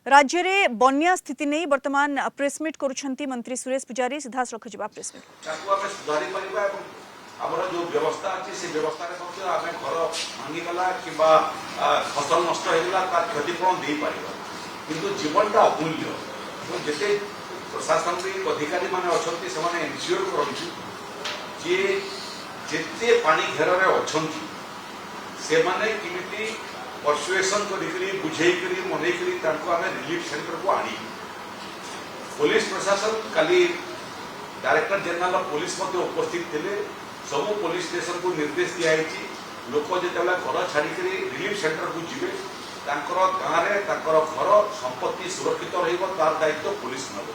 राज्य में बन्या स्थिति नहीं वर्तमान प्रेसमिट करुछंती मंत्री सुरेश पुजारी सीधा रखा प्रेसमिट आमर जो व्यवस्था अच्छी से व्यवस्था आम घर भांगीगला कि फसल नष्ट होगा तार क्षतिपूरण दे पार कि जीवनटा अमूल्य तो जिते प्रशासनिक अधिकारी मैंने अच्छा से एनश्योर करती जे जिते पानी घेर अच्छा से किमिति परसुएसन करी बुझेक मनईक आम रिलीफ सेंटर को आनी पुलिस प्रशासन काली डायरेक्टर जनरल पुलिस उपस्थित थे सबू पुलिस स्टेशन को निर्देश दिखाई लोक जो घर छाड़ी रिलीफ सेंटर को जी गाँव में घर संपत्ति सुरक्षित तार दायित्व पुलिस नब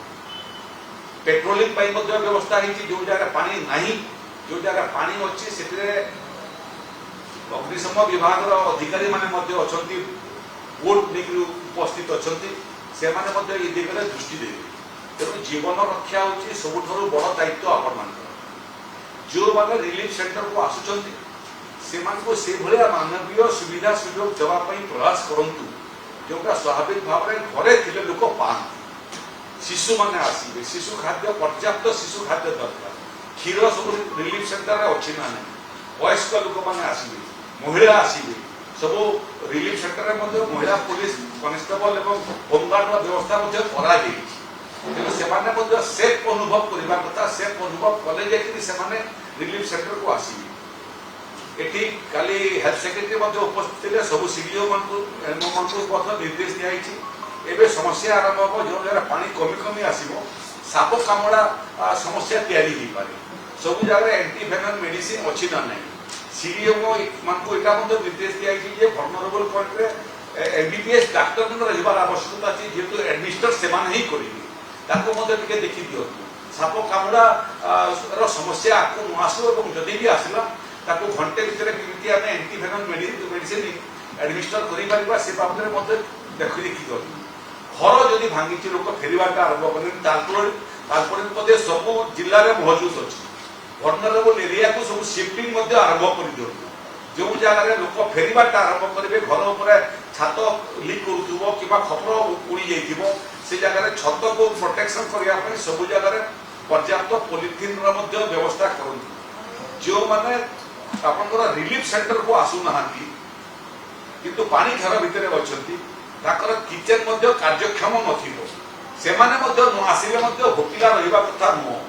पेट्रोलिंग व्यवस्था है जो जगह पानी नहीं जो जगह पानी अच्छी से अग्निशम विभाग अधिकारी माने बोट नहीं उपस्थित अच्छा से दिगरे दृष्टि देवे तेणु जीवन रक्षा हूँ सबुठ बड़ दायित्व आपण जो मैंने रिलीफ सेंटर को आसुँच से मानवीय सुविधा सुजोग देवाई प्रयास करूँ जोटा स्वाभाविक भाव में घरे थे लोक पाते शिशु मैंने आसवे शिशु खाद्य पर्याप्त शिशु खाद्य दरकार क्षीर सब रिलीफ सेंटर अच्छी ना नहीं वयस्क लोक मैंने आसवे महिला आसवे सब रिलीफ सेंटर में महिला पुलिस कनेस्टेबल और होमगार्ड व्यवस्था तेणु से सेफ अनुभव करने कथा सेफ अनुभव कले जाने रिलीफ सेंटर को आसवे एटी काली हेल्थ सेक्रेटरी उपस्थित थे सब सीडीओ निर्देश दिखाई समस्या आरंभ हम जो जगह पानी कमी कमी आसो साप कामड़ा समस्या तैयारी पारे सब जगह एंटीवेनम मेडिसिन अच्छी ना ना सीडीओ मान निर्देश दिखाई भर्नरेबल पॉइंट एमबीबीएस डाक्तर रही आवश्यकता अच्छी जेहतु एडमिनिस्टर से ही करेंगे देखी दिखाँ साप कामुड़ा समस्या आपको न आसो जदि भी आसला घंटे भितर केमी आम एंटीवेनम मेडिसिन एडमिनिस्टर कर से बाबद देखी दिखाँ घर जदि भांगी लोक फेरवाटा आरंभ कर सब जिले में महजूद अच्छी भर्नरेबल एरिया को सब शिफ्टिंग आरंभ कर जो जगह लोक फेरवाटा आरंभ करेंगे घर उपर छात लिक करुव कि खपर उड़ी जाइए से जगह छत को प्रोटेक्शन करने सब जगह पर्याप्त पॉलिथिन व्यवस्था करूँ जो मैंने आपंकर रिलीफ सेंटर को आसुना किंतु पानी घर भितर अच्छा किचेन कार्यक्षम नथिबो से माने न आसिले भोकिला रहिबा कथा नुह।